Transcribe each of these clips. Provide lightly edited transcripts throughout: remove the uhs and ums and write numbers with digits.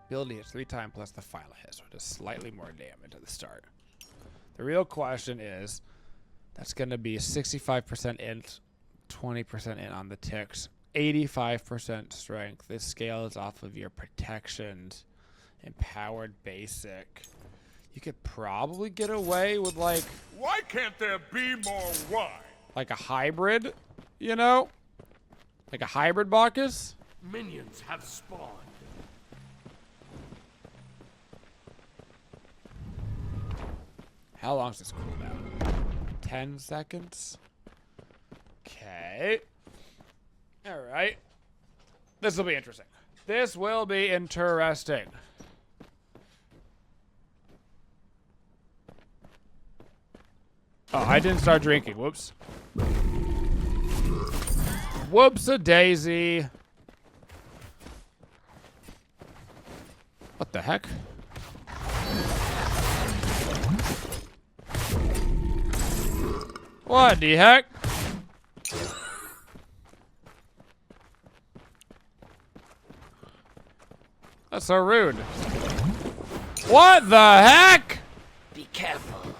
Ability hits 3 times plus the final hit, so it does slightly more damage at the start. The real question is, that's going to be 65% int, 20% int on the ticks, 85% strength. This scales off of your protections, empowered basic. You could probably get away with like... Why can't there be more why? Like a hybrid, you know? Like a hybrid Bacchus? Minions have spawned. How long is this cooldown? 10 seconds? Okay. Alright. This will be interesting. This will be interesting. Oh, I didn't start drinking. Whoops. Whoops-a-daisy. What the heck? What the heck? That's so rude. What the heck? Be careful.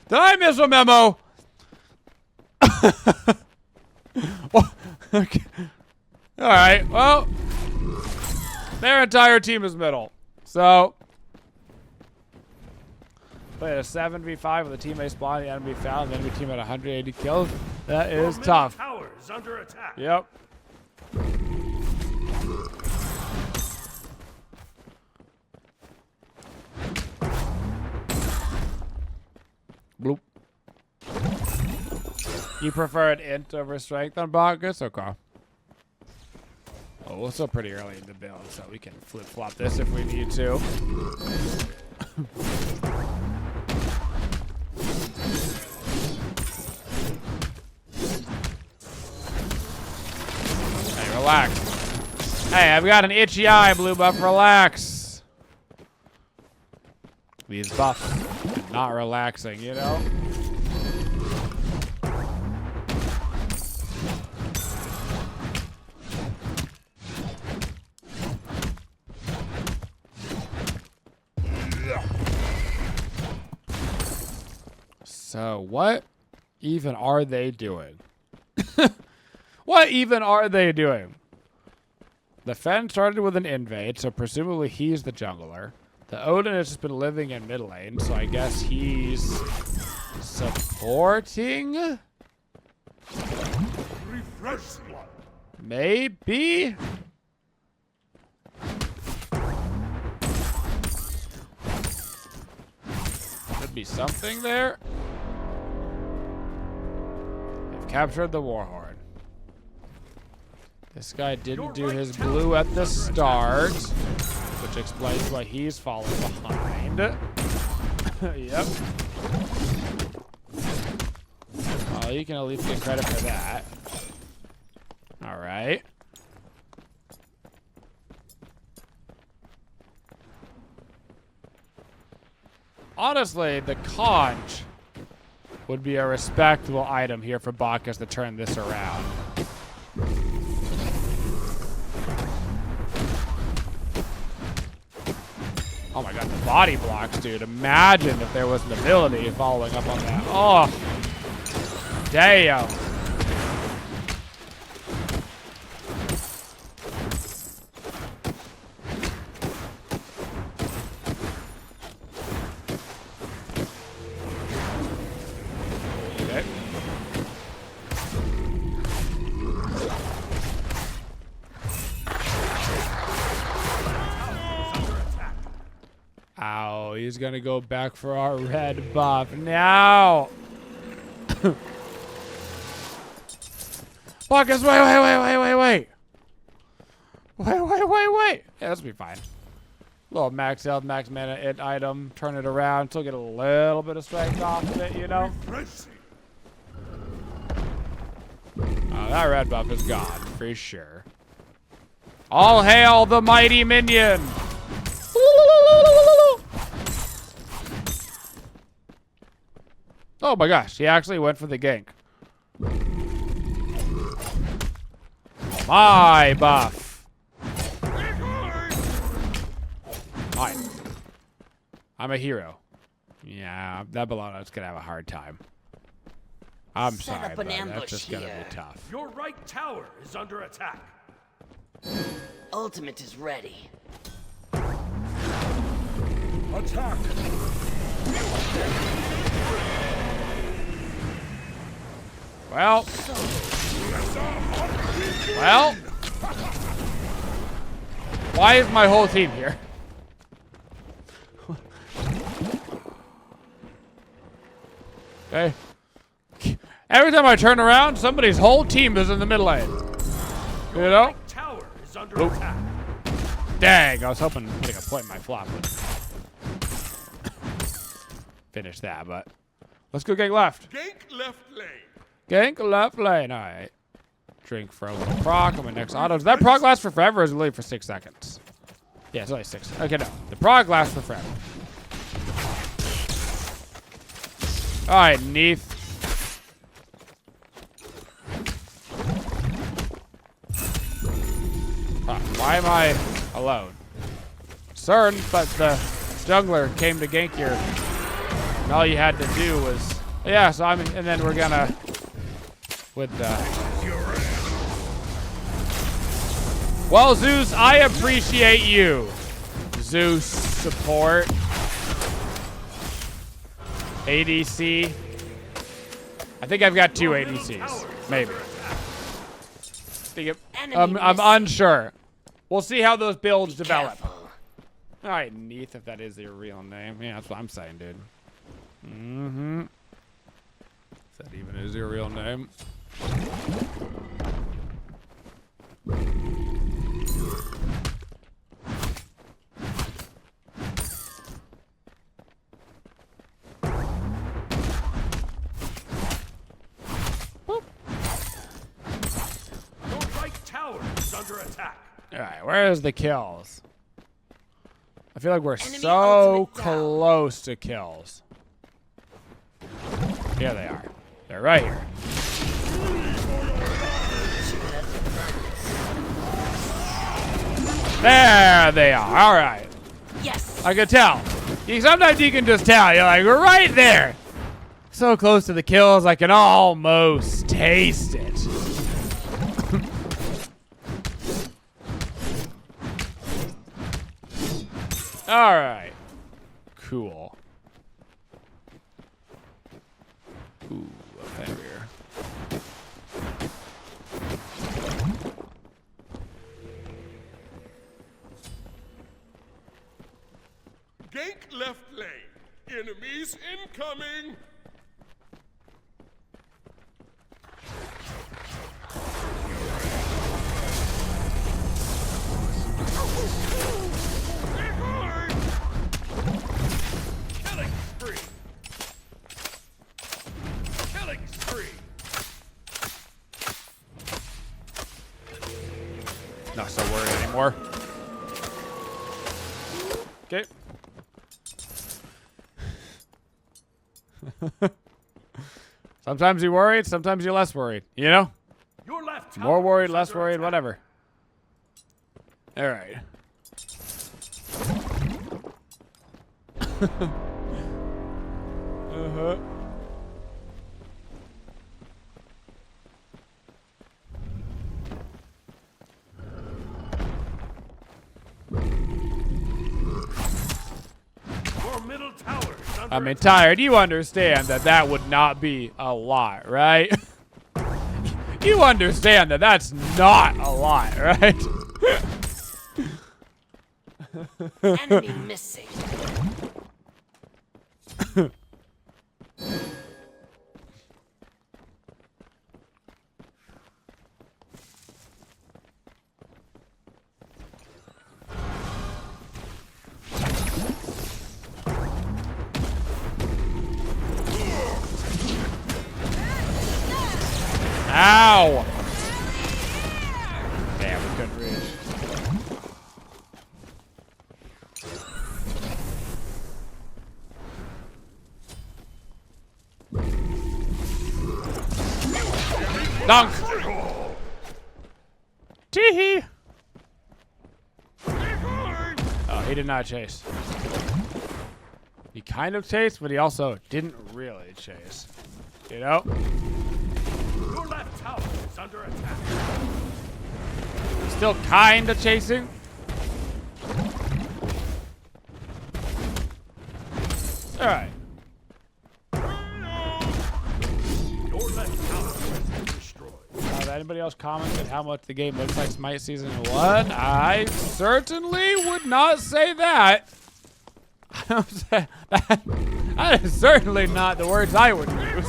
Did I miss a memo? Okay. Alright, well. Their entire team is middle. So. Played a 7v5 with a teammate spawn, the enemy found, the enemy team at 180 kills. That is tough. Tower is under attack. Yep. Bloop. You preferred int over strength on Bacchus? Okay. Oh, we're still pretty early in the build, so we can flip-flop this if we need to. Hey, relax. Hey, I've got an itchy eye, blue buff. Relax. These buffs are not relaxing, you know? So, what even are they doing? What even are they doing? The Fen started with an invade, so presumably he's the jungler. The Odin has just been living in mid lane, so I guess he's supporting? Refresh blood. Maybe? Could be something there. They've captured the Warhorn. This guy didn't do his blue at the start, which explains why he's falling behind. Yep. Well, you can at least get credit for that. All right. Honestly, the conch would be a respectable item here for Bacchus to turn this around. Oh my god, the body blocks, dude. Imagine if there was an ability following up on that. Oh. Damn. Okay. Ow, he's gonna go back for our red buff now. Bacchus, wait. Yeah, this will be fine. Little max health, max mana it item, turn it around, still get a little bit of strength off of it, you know? Oh, that red buff is gone, for sure. All hail the mighty minion! Oh my gosh, he actually went for the gank. My buff. I'm a hero. Yeah, that Bologna's gonna have a hard time. I'm Set sorry, up an but that's ambush just gonna here. be tough. Your right tower is under attack. Ultimate is ready. Attack! Well. Well. Why is my whole team here? Okay. Every time I turn around, somebody's whole team is in the middle lane. You know? Right tower is under attack. Dang, I was hoping getting a point in my flop would finish that, but let's go gank left. Gank left lane. Gank left lane. All right. Drink for a little proc on my next auto. Does that proc last for forever or is it only for 6 seconds? Yeah, it's only 6. Okay, no. The proc lasts for forever. All right, Neath. Why am I alone? CERN, but the jungler came to gank your. And all you had to do was, yeah. So and then we're gonna with the. Well, Zeus, I appreciate you. Zeus support. ADC. I think I've got 2 ADCs, maybe. I'm unsure. We'll see how those builds develop. Careful. All right, Neath, if that is your real name. Yeah, that's what I'm saying, dude. Mm-hmm. If that even is your real name. Your right tower is under attack. All right, where's the kills? I feel like we're Enemy so ultimate down. close to kills. Here they are. They're right here. There they are. All right. Yes. I can tell. Sometimes you can just tell. You're like, we're right there. So close to the kills, I can almost taste it. All right. Cool. Ooh, a barrier. Gank left lane. Enemies incoming. Killing spree. Killing spree. Not so worried anymore. Okay. Sometimes you're worried, sometimes you're less worried. You know? Your left tower More worried, is less under worried, attack. whatever. All right. Uh-huh. Your middle tower is under I mean, attack. Tired, you understand that that would not be a lot, right? You understand that that's not a lot, right? Enemy missing. Ow! Damn, we couldn't reach. Dunk! Tee-hee! Oh, he did not chase. He kind of chased, but he also didn't really chase. You know? Your left tower is under attack. Still kind of chasing. All right. Your left tower has been destroyed. Has anybody else commented how much the game looks like Smite Season 1? I certainly would not say that. That is certainly not the words I would use.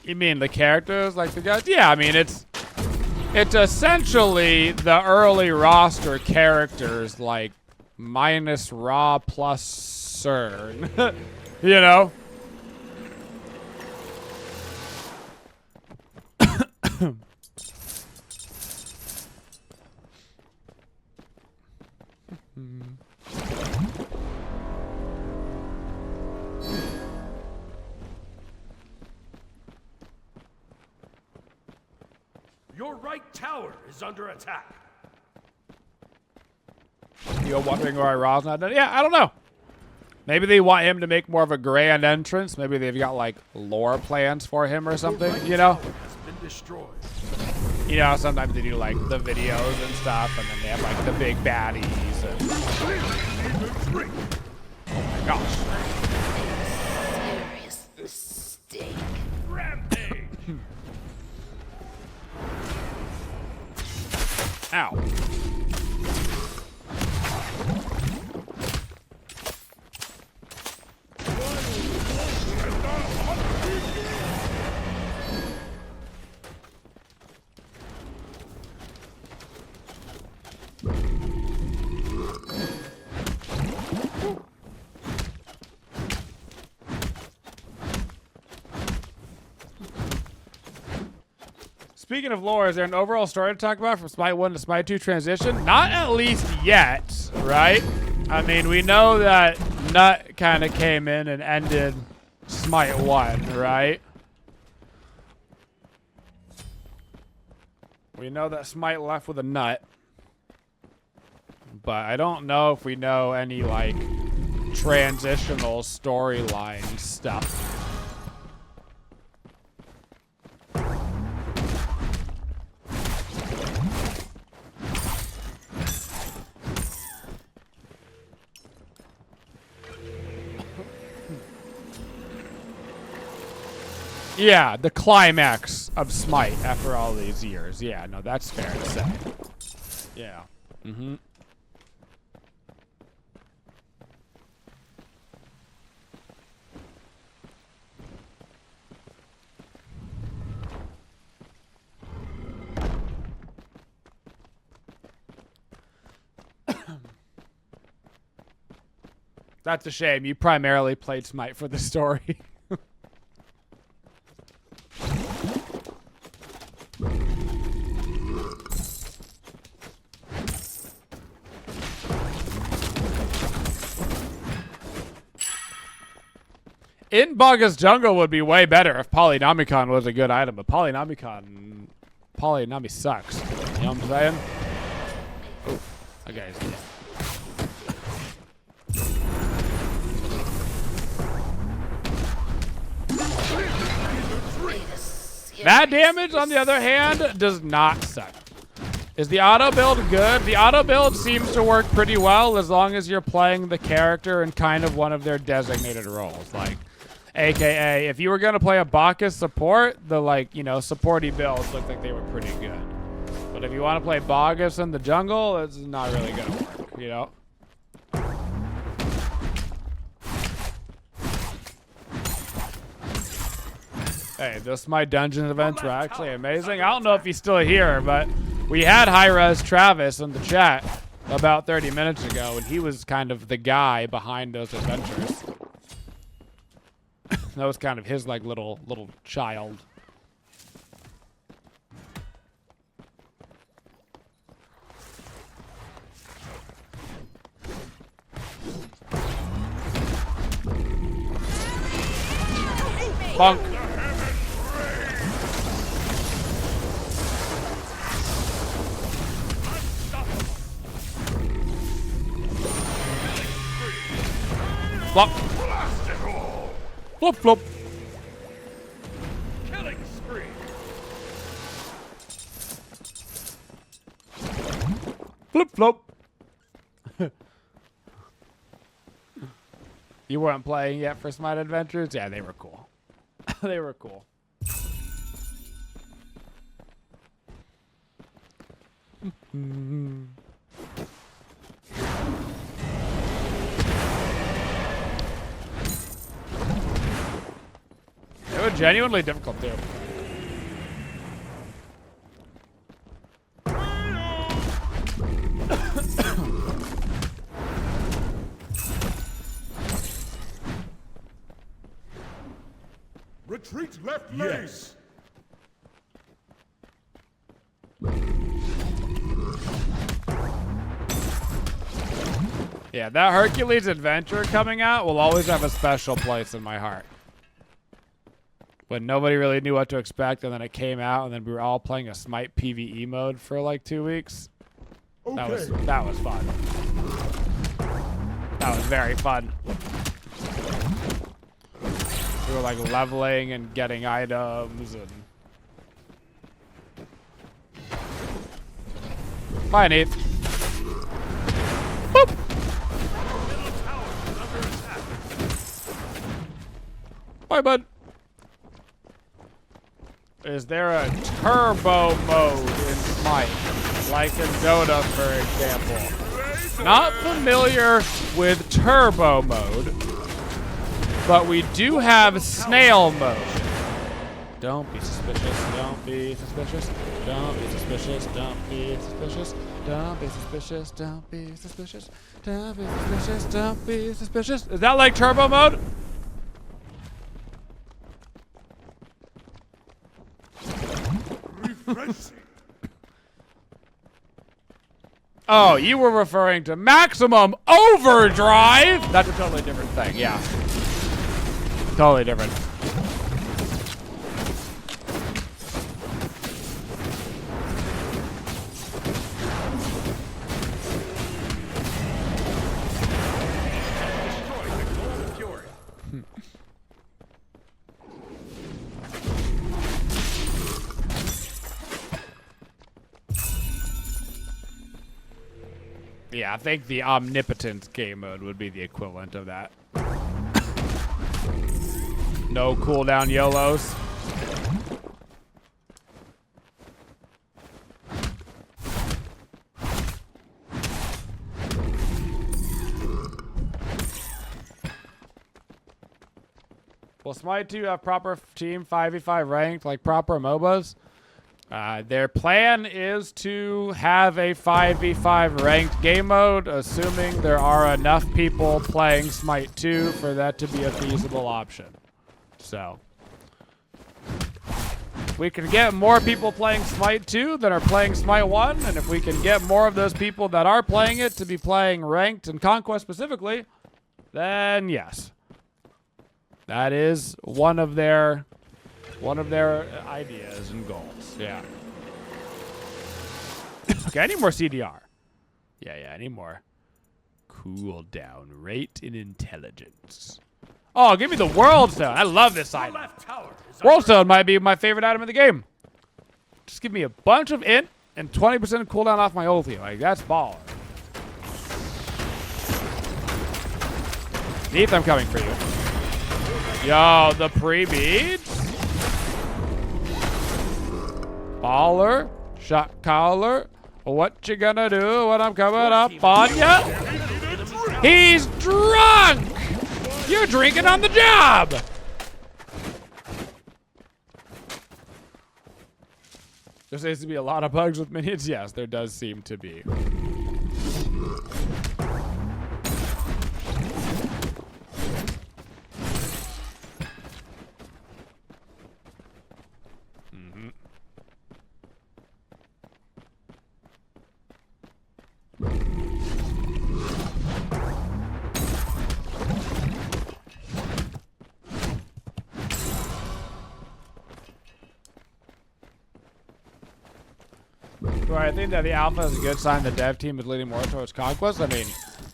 You mean the characters, like the guys? Yeah, I mean it's essentially the early roster characters, like minus Ra plus CERN. You know? Your right tower is under attack. You're wondering why Ra's not done? Yeah, I don't know. Maybe they want him to make more of a grand entrance. Maybe they've got like lore plans for him or something. Your right You know? tower has been destroyed. You know, sometimes they do like the videos and stuff, and then they have like the big baddies. And... Oh my gosh. Serious mistake. Rampage. Ow. Speaking of lore, is there an overall story to talk about from Smite 1 to Smite 2 transition? Not at least yet, right? I mean, we know that Nut kind of came in and ended Smite 1, right? We know that Smite left with a nut. But I don't know if we know any, like, transitional storyline stuff. Yeah, the climax of Smite after all these years. Yeah, no, that's fair to say. Yeah. Mm-hmm. That's a shame. You primarily played Smite for the story. In Bacchus Jungle would be way better if Polynomicon was a good item, but Polynomi sucks. You know what I'm saying? Oh, okay. That damage, on the other hand, does not suck. Is the auto build good? The auto build seems to work pretty well as long as you're playing the character in kind of one of their designated roles. Like, AKA, if you were going to play a Bacchus support, the, like, you know, supporty builds looked like they were pretty good. But if you want to play Bacchus in the jungle, it's not really going to work, you know? Hey, my dungeon events were actually amazing. I don't know if he's still here, but we had Hi-Res Travis in the chat about 30 minutes ago, and he was kind of the guy behind those adventures. That was kind of his like little child. Bonk. Flop. Flop, flop. Killing spree. Flip, flop. You weren't playing yet for Smite Adventures? Yeah, they were cool. They were cool. They were genuinely difficult too. Retreat left base. Yeah, that Hercules adventure coming out will always have a special place in my heart. When nobody really knew what to expect, and then it came out, and then we were all playing a Smite PvE mode for like 2 weeks. That was fun. That was very fun. We were like leveling and getting items and. Bye, Nate. Boop. Bye, bud. Is there a turbo mode in Smite? Like in Dota, for example. Not familiar with turbo mode, but we do have snail mode. Don't be suspicious, don't be suspicious, don't be suspicious, don't be suspicious, don't be suspicious, don't be suspicious, don't be suspicious, don't be suspicious. Is that like turbo mode? Oh, you were referring to maximum overdrive? That's a totally different thing, yeah. Totally different. Yeah, I think the omnipotent game mode would be the equivalent of that. No cooldown YOLOs. Will Smite 2 have proper team 5v5 ranked like proper MOBAs? Their plan is to have a 5v5 ranked game mode, assuming there are enough people playing Smite 2 for that to be a feasible option. So, if we can get more people playing Smite 2 than are playing Smite 1, and if we can get more of those people that are playing it to be playing ranked and Conquest specifically, then yes. That is one of their ideas and goals. Yeah. Okay, I need more CDR. Yeah, I need more cooldown rate and intelligence. Oh, give me the World Stone. I love this item. World Stone might be my favorite item in the game. Just give me a bunch of int and 20% cooldown off my ulti. Like, that's baller. Neith, I'm coming for you. Yo, the pre-beads. Baller. Shot caller. What you gonna do when I'm coming up on ya? He's drunk! You're drinking on the job! There seems to be a lot of bugs with minions. Yes, there does seem to be. Do I think that the alpha is a good sign the dev team is leaning more towards conquest? I mean,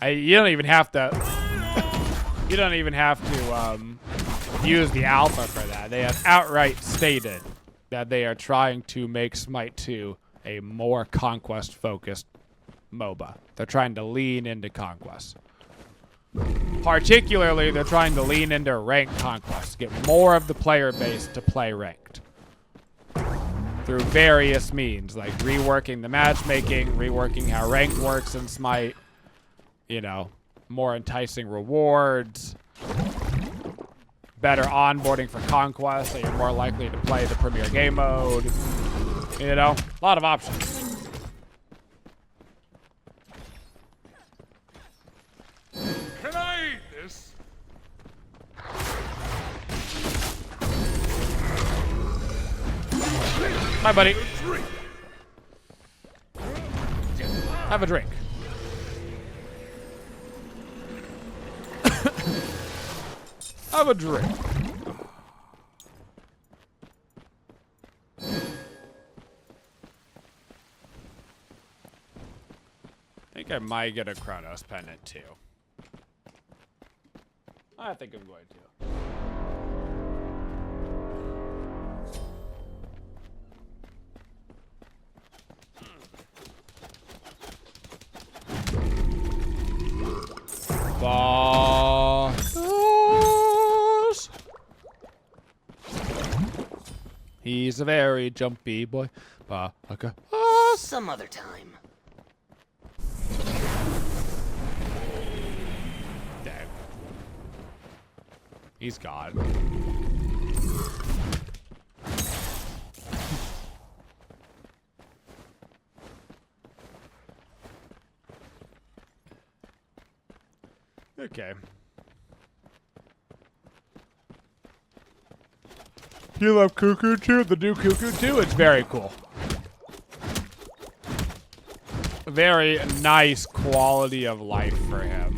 you don't even have to. You don't even have to use the alpha for that. They have outright stated that they are trying to make Smite 2 a more conquest-focused MOBA. They're trying to lean into conquest. Particularly, they're trying to lean into ranked conquest, get more of the player base to play ranked. Through various means, like reworking the matchmaking, reworking how ranked works in Smite, you know, more enticing rewards, better onboarding for conquest, so you're more likely to play the premier game mode. You know, a lot of options. Can I eat this? Hi, buddy. Have a drink. Have a drink. I think I might get a Chronos pendant too. I think I'm going to. Bacchus. He's a very jumpy boy. Bacchus. Some other time. Dang. He's gone. Okay. You love Cuckoo too? The new Cuckoo too? It's very cool. Very nice quality of life for him.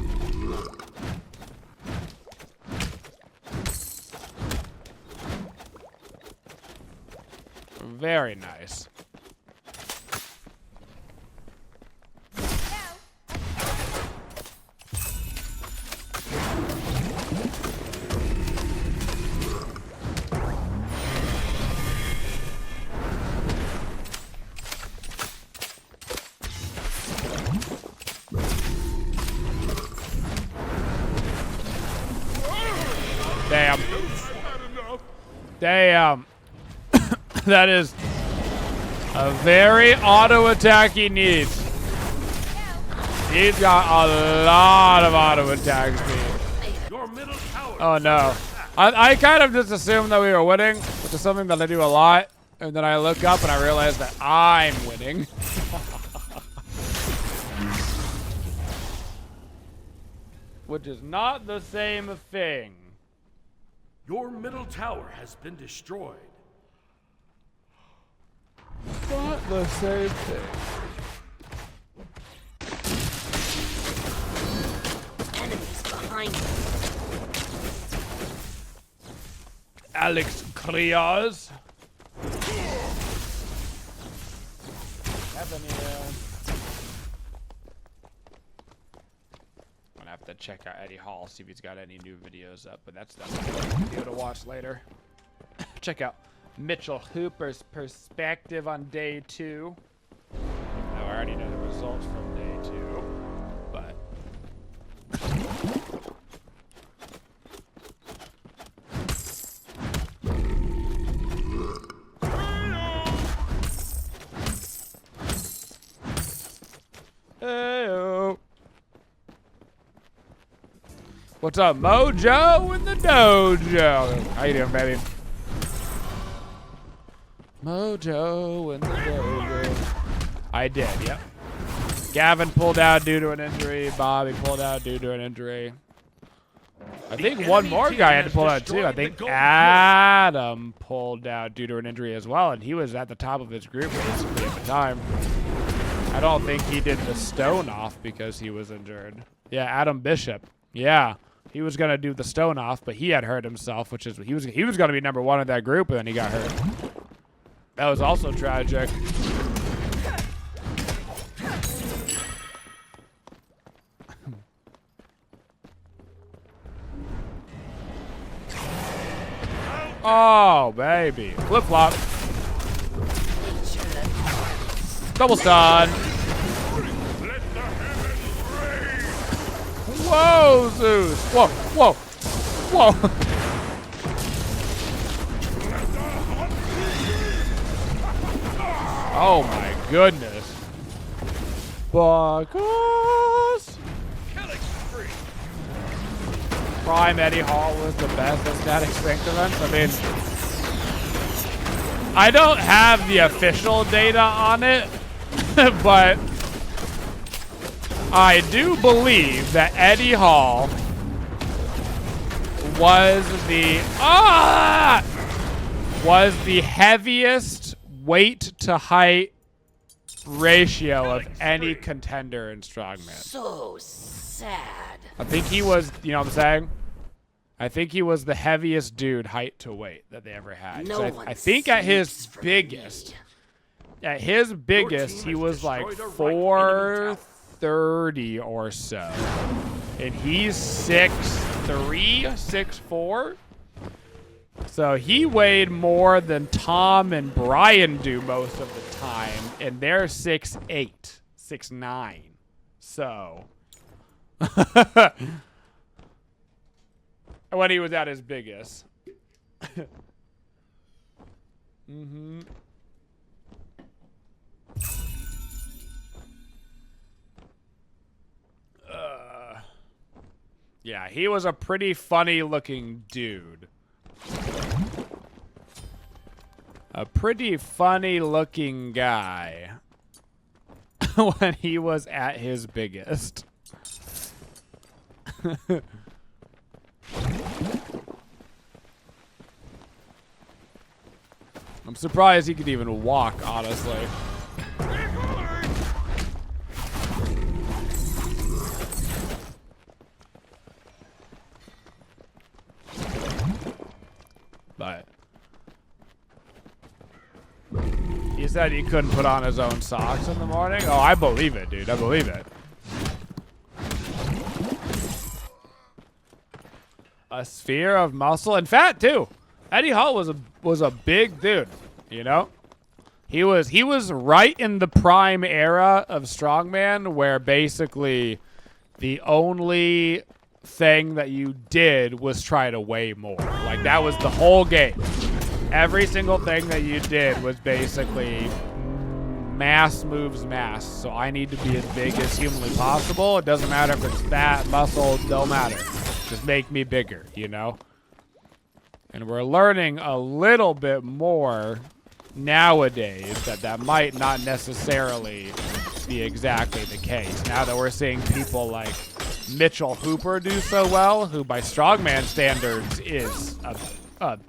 Very nice. Damn. Damn. That is a very auto attack he needs. He's got a lot of auto attack speed. Your middle tower. Oh no. I kind of just assumed that we were winning, which is something that I do a lot. And then I look up and I realize that I'm winning. Which is not the same thing. Your middle tower has been destroyed. Not the same thing. Enemies behind you. Alex Krios. I'm gonna have to check out Eddie Hall, see if he's got any new videos up, but that's definitely a video to watch later. Check out Mitchell Hooper's perspective on day 2. Now I already know the results from day 2, but hey-o. What's up, Mojo in the dojo? How you doing, baby? Mojo in the dojo. I did, yep. Gavin pulled out due to an injury. Bobby pulled out due to an injury. I think one more guy had to pull out too. I think Adam pulled out due to an injury as well, and he was at the top of his group basically at the time. I don't think he did the stone off because he was injured. Yeah, Adam Bishop. Yeah. He was gonna do the stone off, but he had hurt himself, which is he was gonna be #1 in that group, and then he got hurt. That was also tragic. Oh, baby. Flip flop. Double stun. Whoa, Zeus. Whoa, whoa, whoa. Oh my goodness. Bacchus. Prime Eddie Hall was the best at static strength events. I mean, I don't have the official data on it, but I do believe that Eddie Hall was the heaviest weight to height ratio of any contender in strongman. So sad. I think he was, you know what I'm saying? I think he was the heaviest dude height to weight that they ever had. I think at his biggest, he was like 430 or so. And he's 6'3", 6'4". So he weighed more than Tom and Brian do most of the time, and they're 6'8", 6'9". So when he was at his biggest. Yeah, he was a pretty funny looking dude. A pretty funny looking guy when he was at his biggest. I'm surprised he could even walk, honestly. But he said he couldn't put on his own socks in the morning. Oh, I believe it, dude. I believe it. A sphere of muscle and fat too. Eddie Hall was a big dude, you know. He was right in the prime era of strongman, where basically the only thing that you did was try to weigh more. Like, that was the whole game. Every single thing that you did was basically mass moves mass. So I need to be as big as humanly possible. It doesn't matter if it's fat, muscle, don't matter. Just make me bigger, you know? And we're learning a little bit more nowadays that might not necessarily be exactly the case. Now that we're seeing people like Mitchell Hooper do so well, who by strongman standards is a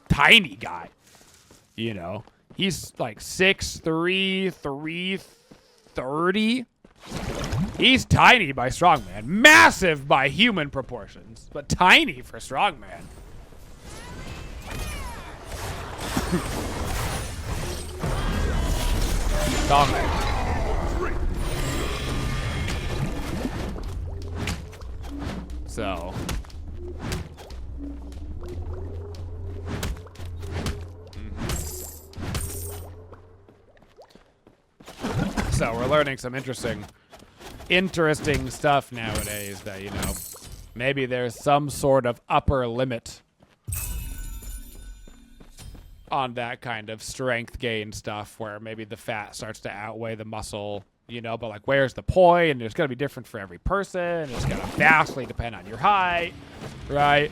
tiny guy. You know, he's like 6'3", 330. He's tiny by strongman. Massive by human proportions, but tiny for strongman. So so we're learning some interesting stuff nowadays that, you know, maybe there's some sort of upper limit on that kind of strength gain stuff, where maybe the fat starts to outweigh the muscle, you know, but like, where's the point? And it's going to be different for every person. It's going to vastly depend on your height, right?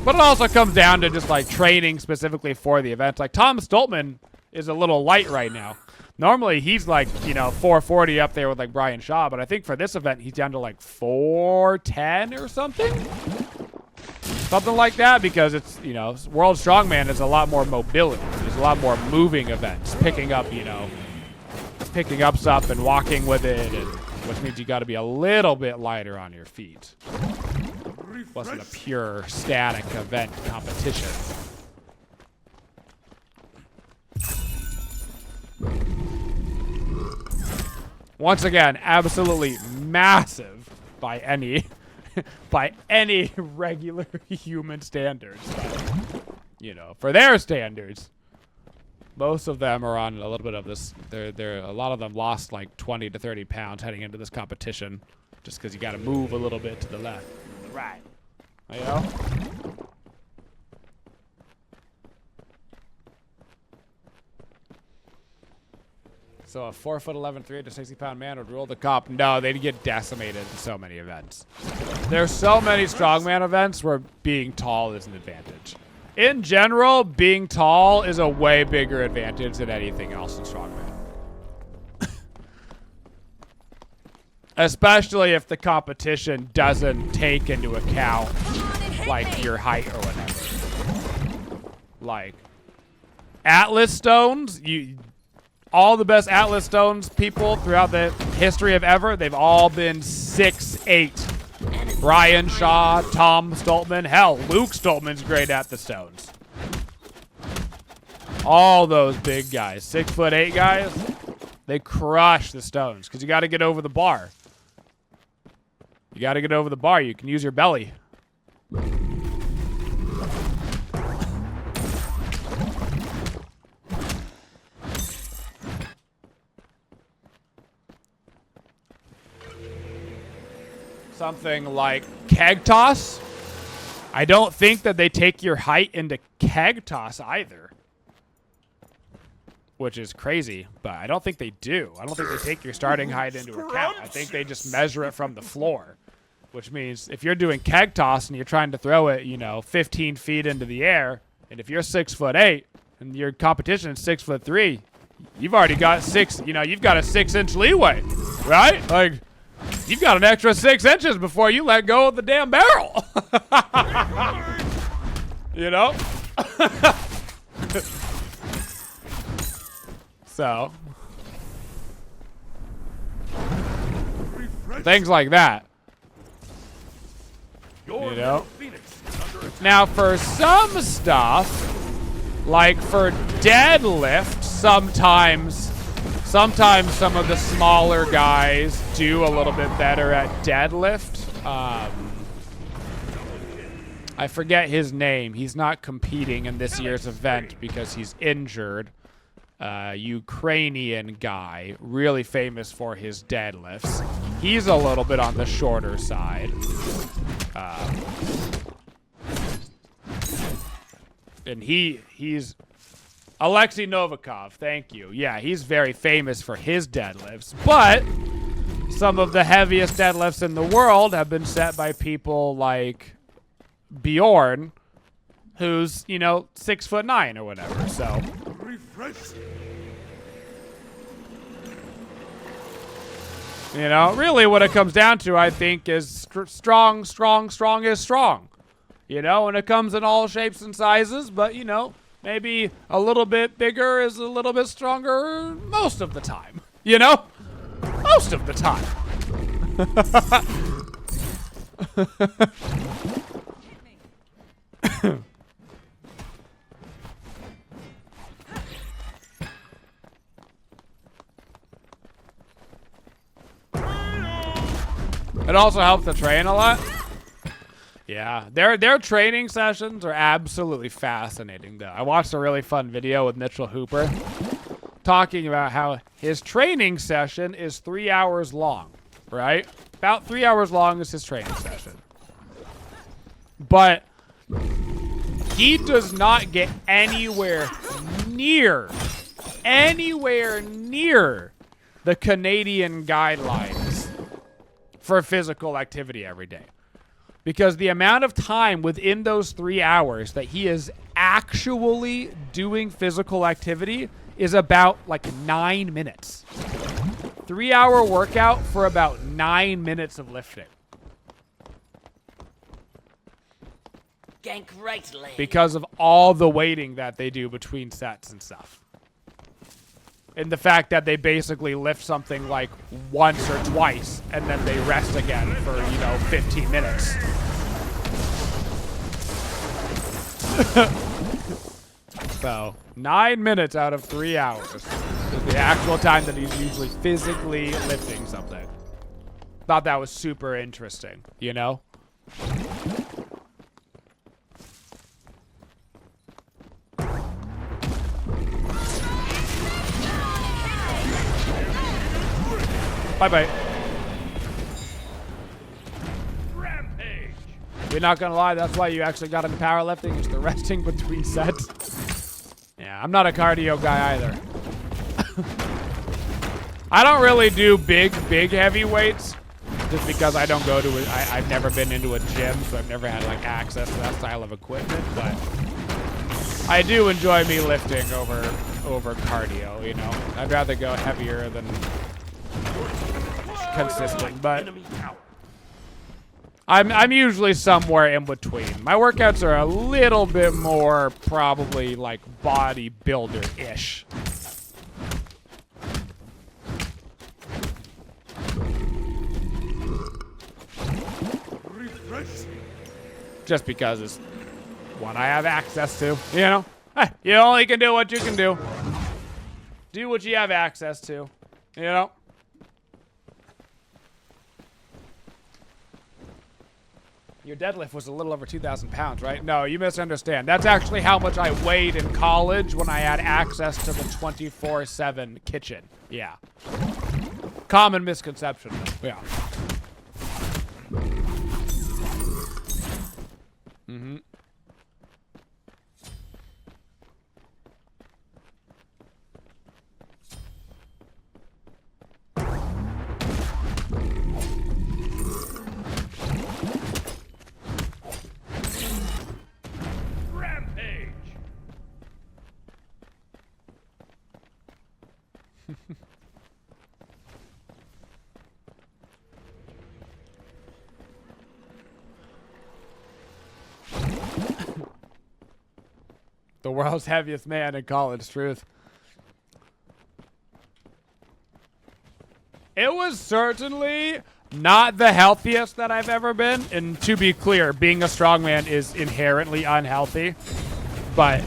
But it also comes down to just like training specifically for the event. Like Tom Stoltman is a little light right now. Normally he's like, you know, 440 up there with like Brian Shaw, but I think for this event he's down to like 410 or something. Something like that, because it's, you know, World Strongman is a lot more mobility. There's a lot more moving events, picking up, you know, picking up stuff and walking with it, and which means you got to be a little bit lighter on your feet. It wasn't a pure static event competition. Once again, absolutely massive by any by any regular human standards. But, you know, for their standards. Most of them are on a little bit of this. They're a lot of them lost like 20 to 30 pounds heading into this competition, just because you got to move a little bit to the left, and the right. You know. So a 4'11", 360-pound man would rule the comp. No, they'd get decimated in so many events. There's so many strongman events where being tall is an advantage. In general, being tall is a way bigger advantage than anything else in strongman. Especially if the competition doesn't take into account, like, your height or whatever. Like, Atlas stones, all the best Atlas stones people throughout the history of ever, they've all been 6'8". Brian Shaw, Tom Stoltman, hell, Luke Stoltman's great at the stones. All those big guys, 6'8" guys, they crush the stones because you got to get over the bar. You got to get over the bar. You can use your belly. Something like keg toss. I don't think that they take your height into keg toss either, which is crazy, but I don't think they do. I don't think they take your starting height into account. I think they just measure it from the floor, which means if you're doing keg toss and you're trying to throw it, you know, 15 feet into the air, and if you're 6'8" and your competition is 6'3", you've already got you've got a 6-inch leeway, right? Like, you've got an extra 6 inches before you let go of the damn barrel. You know? So, things like that. You know? Now, for some stuff, like for deadlift, sometimes some of the smaller guys do a little bit better at deadlift. I forget his name. He's not competing in this year's event because he's injured. Ukrainian guy, really famous for his deadlifts. He's a little bit on the shorter side. And he's Alexei Novikov, thank you. Yeah, he's very famous for his deadlifts, but some of the heaviest deadlifts in the world have been set by people like Bjorn, who's, 6'9" or whatever, so. Really what it comes down to, I think, is strong is strong. And it comes in all shapes and sizes, but, maybe a little bit bigger is a little bit stronger most of the time. Most of the time. It also helps to train a lot. Yeah, their training sessions are absolutely fascinating, though. I watched a really fun video with Mitchell Hooper talking about how his training session is 3 hours long, right? About 3 hours long is his training session. But he does not get anywhere near the Canadian guidelines for physical activity every day. Because the amount of time within those 3 hours that he is actually doing physical activity is about like 9 minutes. 3 hour workout for about 9 minutes of lifting. Gank right lane. Because of all the weighting that they do between sets and stuff. And the fact that they basically lift something like once or twice and then they rest again for, 15 minutes. So, 9 minutes out of 3 hours is the actual time that he's usually physically lifting something. Thought that was super interesting, Bye-bye. Rampage. You're not gonna lie, that's why you actually got into powerlifting, is the resting between sets. Yeah, I'm not a cardio guy either. I don't really do big heavy weights, just because I don't go to I've never been into a gym, so I've never had like access to that style of equipment, but I do enjoy me lifting over cardio, you know. I'd rather go heavier than consistent, but Enemy tower. I'm usually somewhere in between. My workouts are a little bit more probably like bodybuilder-ish. Just because it's what I have access to, you know? Hey, you only can do what you can do. Do what you have access to, you know? Your deadlift was a little over 2,000 pounds, right? No, you misunderstand. That's actually how much I weighed in college when I had access to the 24/7 kitchen. Yeah. Common misconception, though. Yeah. Mm-hmm. Rampage. The world's heaviest man in college, truth. It was certainly not the healthiest that I've ever been. And to be clear, being a strongman is inherently unhealthy. But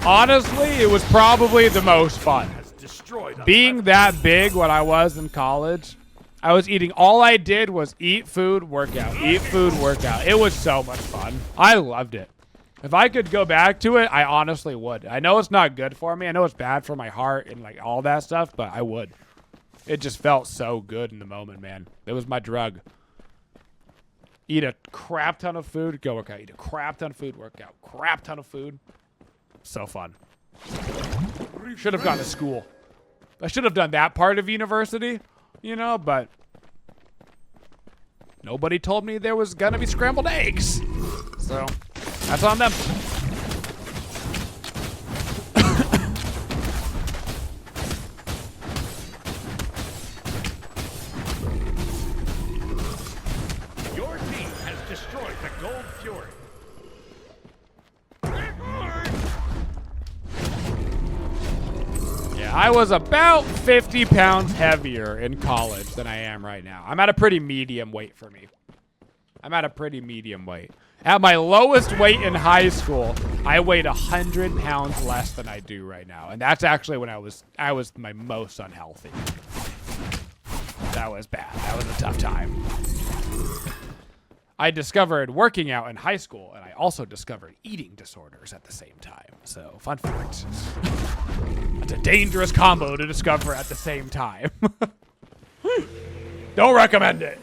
honestly, it was probably the most fun. Has destroyed a Being that big when I was in college, I was eating, all I did was eat food, workout, eat food, workout. It was so much fun. I loved it. If I could go back to it, I honestly would. I know it's not good for me. I know it's bad for my heart and like all that stuff, but I would. It just felt so good in the moment, man. It was my drug. Eat a crap ton of food, go work out. Eat a crap ton of food, work out. Crap ton of food. So fun. Should have gone to school. I should have done that part of university, you know, but nobody told me there was gonna be scrambled eggs. So that's on them. Your team has destroyed the Gold Fury. Yeah, I was about 50 pounds heavier in college than I am right now. I'm at a pretty medium weight for me. I'm at a pretty medium weight. At my lowest weight in high school, I weighed 100 pounds less than I do right now. And that's actually when I was my most unhealthy. That was bad. That was a tough time. I discovered working out in high school, and I also discovered eating disorders at the same time. So, fun fact. That's a dangerous combo to discover at the same time. Don't recommend it.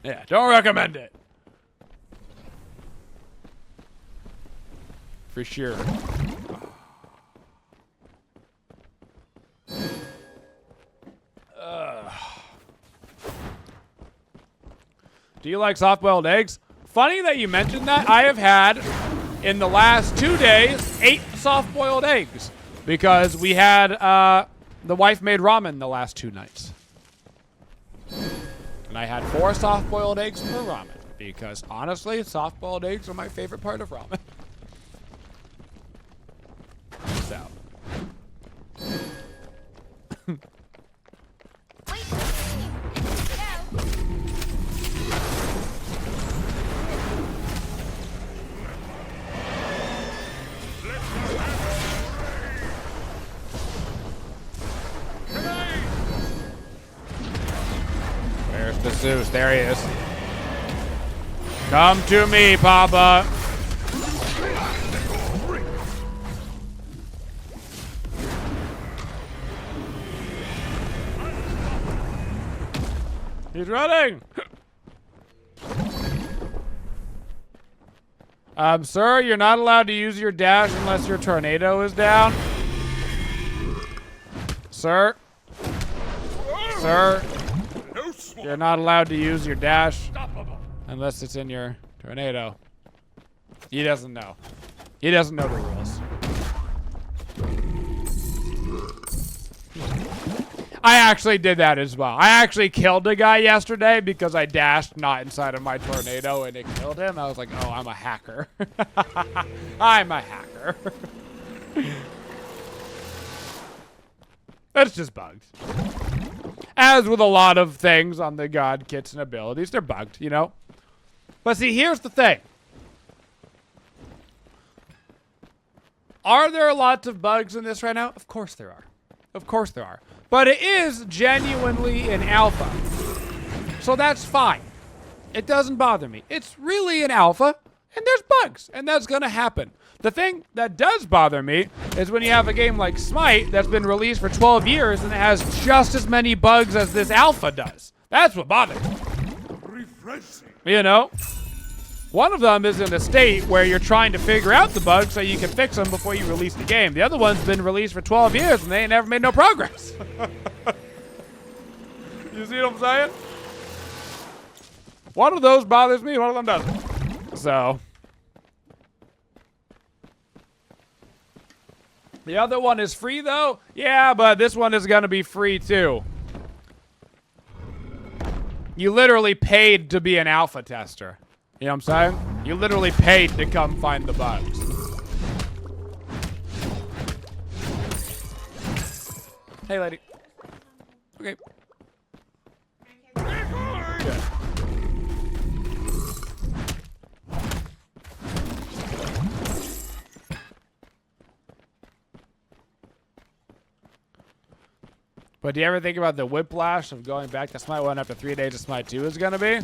Yeah, don't recommend it. For sure. Do you like soft-boiled eggs? Funny that you mentioned that. I have had, in the last 2 days, 8 soft-boiled eggs. Because we had, the wife made ramen the last 2 nights. And I had 4 soft-boiled eggs for ramen. Because, honestly, soft-boiled eggs are my favorite part of ramen. So. Where's the Zeus? There he is. Come to me, Papa. He's running. Sir, you're not allowed to use your dash unless your tornado is down. Sir. Sir. You're not allowed to use your dash unless it's in your tornado. He doesn't know. He doesn't know the rules. I actually did that as well. I actually killed a guy yesterday because I dashed not inside of my tornado and it killed him. I was like, oh, I'm a hacker. I'm a hacker. It's just bugged. As with a lot of things on the god kits and abilities, they're bugged, you know? But see, here's the thing. Are there lots of bugs in this right now? Of course there are. Of course there are. But it is genuinely an alpha. So that's fine. It doesn't bother me. It's really an alpha, and there's bugs, and that's going to happen. The thing that does bother me is when you have a game like Smite that's been released for 12 years and it has just as many bugs as this alpha does. That's what bothers me. Refreshing. You know? One of them is in a state where you're trying to figure out the bugs so you can fix them before you release the game. The other one's been released for 12 years and they ain't never made no progress. You see what I'm saying? One of those bothers me, one of them doesn't. So. The other one is free though? Yeah, but this one is gonna be free too. You literally paid to be an alpha tester. You know what I'm saying? You literally paid to come find the bugs. Hey, lady. Okay. Good. But do you ever think about the whiplash of going back to Smite 1 after 3 days of Smite 2 is going to be?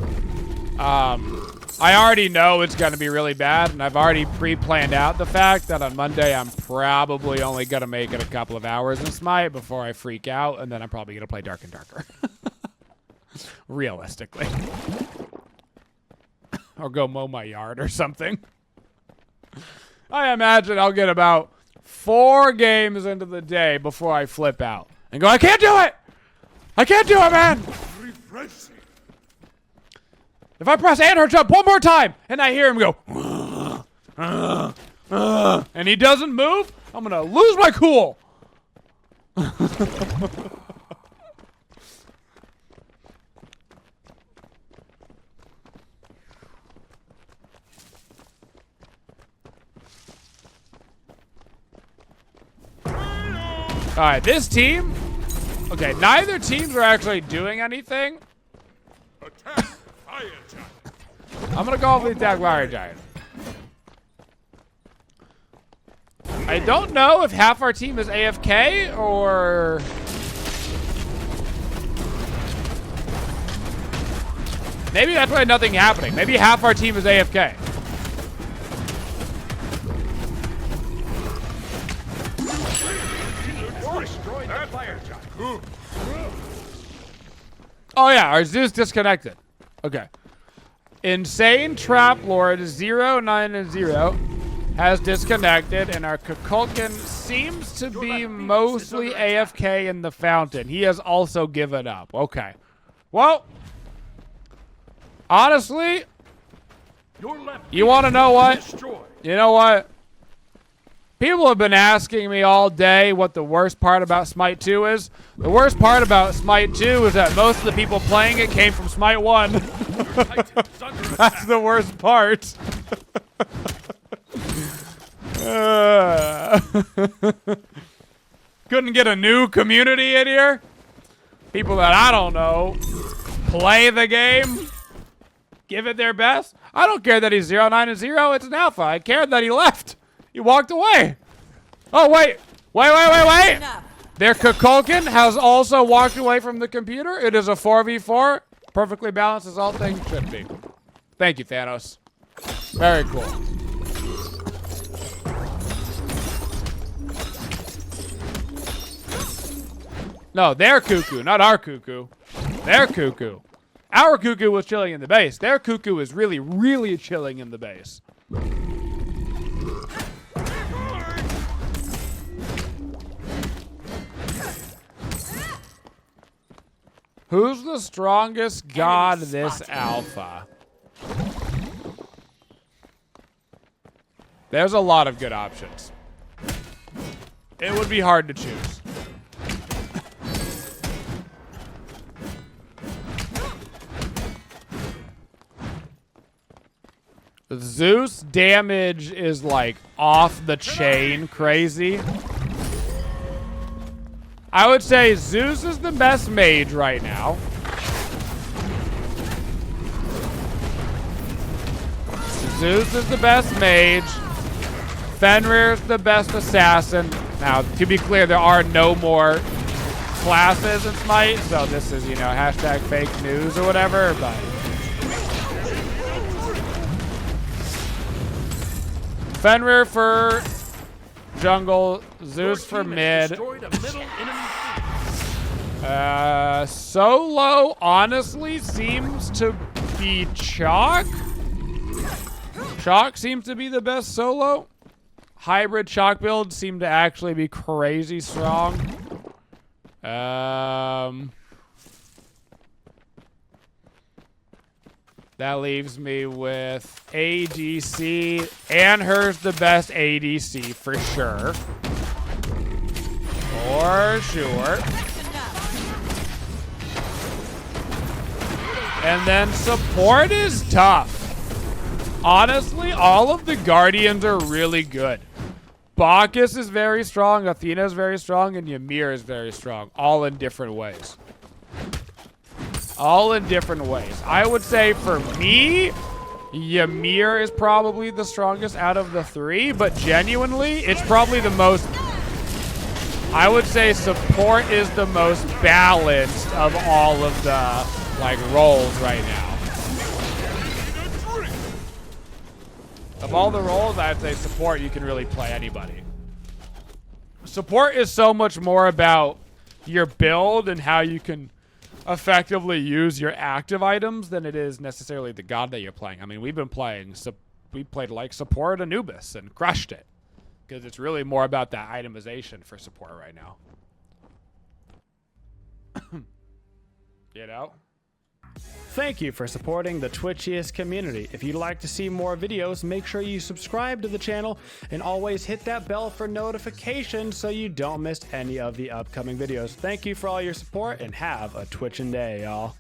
I already know it's going to be really bad, and I've already pre-planned out the fact that on Monday I'm probably only going to make it a couple of hours in Smite before I freak out, and then I'm probably going to play Dark and Darker. Realistically. Or go mow my yard or something. I imagine I'll get about 4 games into the day before I flip out. And go, I can't do it! I can't do it, man! Refreshing. If I press A or jump one more time, and I hear him go, and he doesn't move, I'm gonna lose my cool. Alright, this team. Okay, neither teams are actually doing anything. Attack fire giant. I'm gonna go for the attack fire giant. I don't know if half our team is AFK or... Maybe that's why nothing happening. Maybe half our team is AFK. Destroy that fire giant. Oh yeah, our Zeus disconnected. Okay. Insane Trap Lord 09 and 0 has disconnected, and our Kukulkan seems to be mostly AFK in the fountain. He has also given up. Okay. Well, honestly, you want to know what? You know what? People have been asking me all day what the worst part about Smite 2 is. The worst part about Smite 2 is that most of the people playing it came from Smite 1. That's the worst part. Couldn't get a new community in here? People that I don't know play the game, give it their best. I don't care that he's 09 and 0. It's an alpha. I care that he left. He walked away. Oh, wait. Wait. Their Kukulkan has also walked away from the computer. It is a 4v4. Perfectly balanced as all things should be. Thank you, Thanos. Very cool. No, they're cuckoo, not our cuckoo. They're cuckoo. Our cuckoo was chilling in the base. Their cuckoo is really, really chilling in the base. Who's the strongest god this alpha? There's a lot of good options. It would be hard to choose. Zeus damage is like off the chain crazy. I would say Zeus is the best mage right now. Zeus is the best mage. Fenrir's the best assassin. Now, to be clear, there are no more classes in Smite, so this is, you know, hashtag fake news or whatever, but... Fenrir for jungle, Zeus for mid. Solo honestly seems to be Chalk. Chalk seems to be the best solo. Hybrid Chalk builds seem to actually be crazy strong. That leaves me with ADC. Anher's the best ADC for sure. For sure. And then support is tough. Honestly, all of the Guardians are really good. Bacchus is very strong, Athena is very strong, and Ymir is very strong. All in different ways. All in different ways. I would say for me, Ymir is probably the strongest out of the three, but genuinely, it's probably the most... I would say support is the most balanced of all of the, like, roles right now. Of all the roles, I'd say support, you can really play anybody. Support is so much more about your build and how you can effectively use your active items than it is necessarily the god that you're playing. I mean, we've been playing, we played like support Anubis and crushed it. Because it's really more about that itemization for support right now. You know? Thank you for supporting the Twitchiest community. If you'd like to see more videos, make sure you subscribe to the channel and always hit that bell for notifications so you don't miss any of the upcoming videos. Thank you for all your support and have a Twitchin' day, y'all.